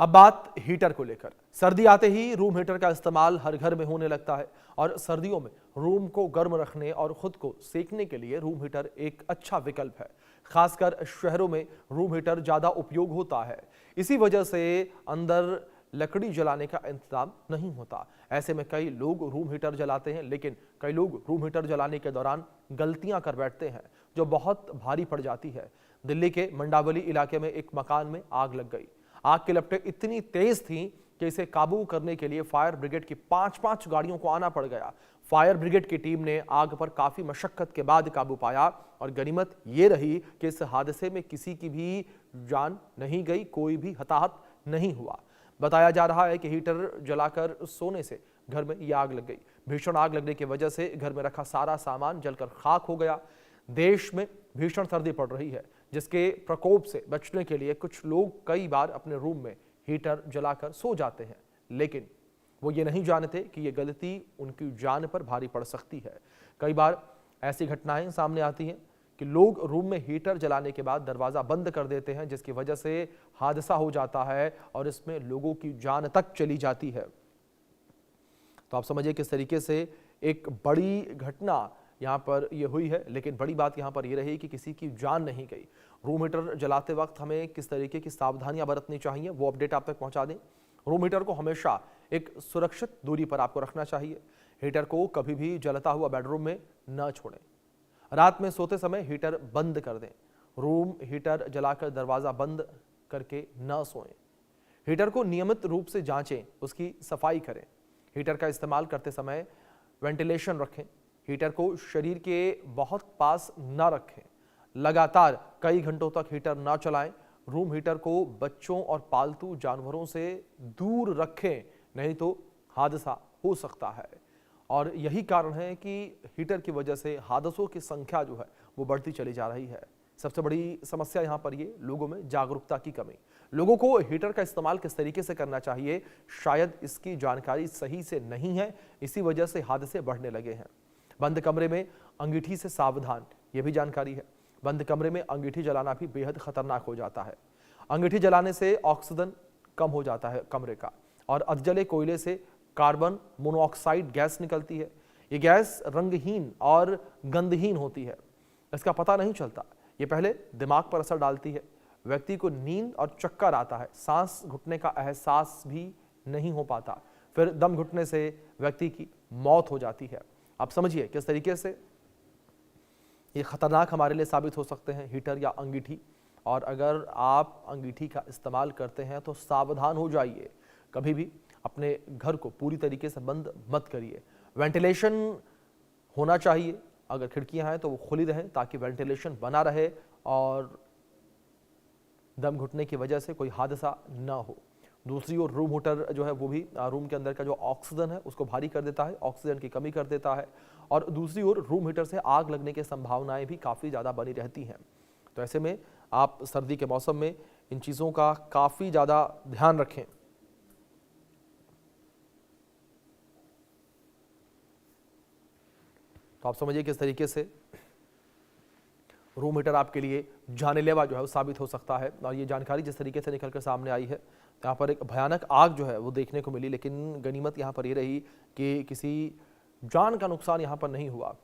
अब बात हीटर को लेकर। सर्दी आते ही रूम हीटर का इस्तेमाल हर घर में होने लगता है और सर्दियों में रूम को गर्म रखने और खुद को सेकने के लिए रूम हीटर एक अच्छा विकल्प है। खासकर शहरों में रूम हीटर ज्यादा उपयोग होता है। इसी वजह से अंदर लकड़ी जलाने का इंतजाम नहीं होता। ऐसे में कई लोग रूम हीटर जलाते हैं, लेकिन कई लोग रूम हीटर जलाने के दौरान गलतियां कर बैठते हैं जो बहुत भारी पड़ जाती है। दिल्ली के मंडावली इलाके में एक मकान में आग लग गई। आग की लपटें इतनी तेज थीं कि इसे काबू करने के लिए फायर ब्रिगेड की 5-5 गाड़ियों को आना पड़ गया। फायर ब्रिगेड की टीम ने आग पर काफी मशक्कत के बाद काबू पाया और गनीमत ये रही कि इस हादसे में किसी की भी जान नहीं गई, कोई भी हताहत नहीं हुआ। बताया जा रहा है कि हीटर जलाकर सोने से घर में यह आग लग गई। भीषण आग लगने की वजह से घर में रखा सारा सामान जलकर खाक हो गया। देश में भीषण सर्दी पड़ रही है, जिसके प्रकोप से बचने के लिए कुछ लोग कई बार अपने रूम में हीटर जलाकर सो जाते हैं, लेकिन वो ये नहीं जानते कि ये गलती उनकी जान पर भारी पड़ सकती है। कई बार ऐसी घटनाएं सामने आती हैं कि लोग रूम में हीटर जलाने के बाद दरवाजा बंद कर देते हैं, जिसकी वजह से हादसा हो जाता है और इसमें लोगों की जान तक चली जाती है। तो आप समझिए किस तरीके से एक बड़ी घटना यहाँ पर ये हुई है, लेकिन बड़ी बात यहाँ पर ये रही कि किसी की जान नहीं गई। रूम हीटर जलाते वक्त हमें किस तरीके की सावधानियां बरतनी चाहिए, वो अपडेट आप तक पहुंचा दें। रूम हीटर को हमेशा एक सुरक्षित दूरी पर आपको रखना चाहिए। हीटर को कभी भी जलता हुआ बेडरूम में न छोड़ें। रात में सोते समय हीटर बंद कर दें। रूम हीटर जलाकर दरवाजा बंद करके न सोएं। हीटर को नियमित रूप से जांचें, उसकी सफाई करें। हीटर का इस्तेमाल करते समय वेंटिलेशन रखें। हीटर को शरीर के बहुत पास न रखें। लगातार कई घंटों तक हीटर न चलाएं। रूम हीटर को बच्चों और पालतू जानवरों से दूर रखें, नहीं तो हादसा हो सकता है। और यही कारण है कि हीटर की वजह से हादसों की संख्या जो है वो बढ़ती चली जा रही है। सबसे बड़ी समस्या यहाँ पर ये लोगों में जागरूकता की कमी। लोगों को हीटर का इस्तेमाल किस तरीके से करना चाहिए, शायद इसकी जानकारी सही से नहीं है, इसी वजह से हादसे बढ़ने लगे हैं। बंद कमरे में अंगीठी से सावधान, ये भी जानकारी है। बंद कमरे में अंगीठी जलाना भी बेहद खतरनाक हो जाता है। अंगीठी जलाने से ऑक्सीजन कम हो जाता है कमरे का और अधजले कोयले से कार्बन मोनोऑक्साइड गैस निकलती है। ये गैस रंगहीन और गंधहीन होती है। इसका पता नहीं चलता। ये पहले दिमाग पर असर डालती है। व्यक्ति को नींद और चक्कर आता है। सांस घुटने का एहसास भी नहीं हो पाता। फिर दम घुटने से व्यक्ति की मौत हो जाती है। आप समझिए किस तरीके से ये खतरनाक हमारे लिए साबित हो सकते हैं हीटर या अंगीठी। और अगर आप अंगीठी का इस्तेमाल करते हैं तो सावधान हो जाइए। कभी भी अपने घर को पूरी तरीके से बंद मत करिए। वेंटिलेशन होना चाहिए। अगर खिड़कियां हैं तो वो खुली रहें ताकि वेंटिलेशन बना रहे और दम घुटने की वजह से कोई हादसा ना हो। दूसरी ओर रूम हीटर जो है वो भी रूम के अंदर का जो ऑक्सीजन है उसको भारी कर देता है, ऑक्सीजन की कमी कर देता है। और दूसरी ओर रूम हीटर से आग लगने की संभावनाएं भी काफ़ी ज़्यादा बनी रहती हैं। तो ऐसे में आप सर्दी के मौसम में इन चीज़ों का काफ़ी ज़्यादा ध्यान रखें। तो आप समझिए किस तरीके से रूम हीटर आपके लिए जानलेवा जो है वो साबित हो सकता है। और ये जानकारी जिस तरीके से निकलकर सामने आई है, यहाँ पर एक भयानक आग जो है वो देखने को मिली, लेकिन गनीमत यहाँ पर ये रही कि किसी जान का नुकसान यहाँ पर नहीं हुआ।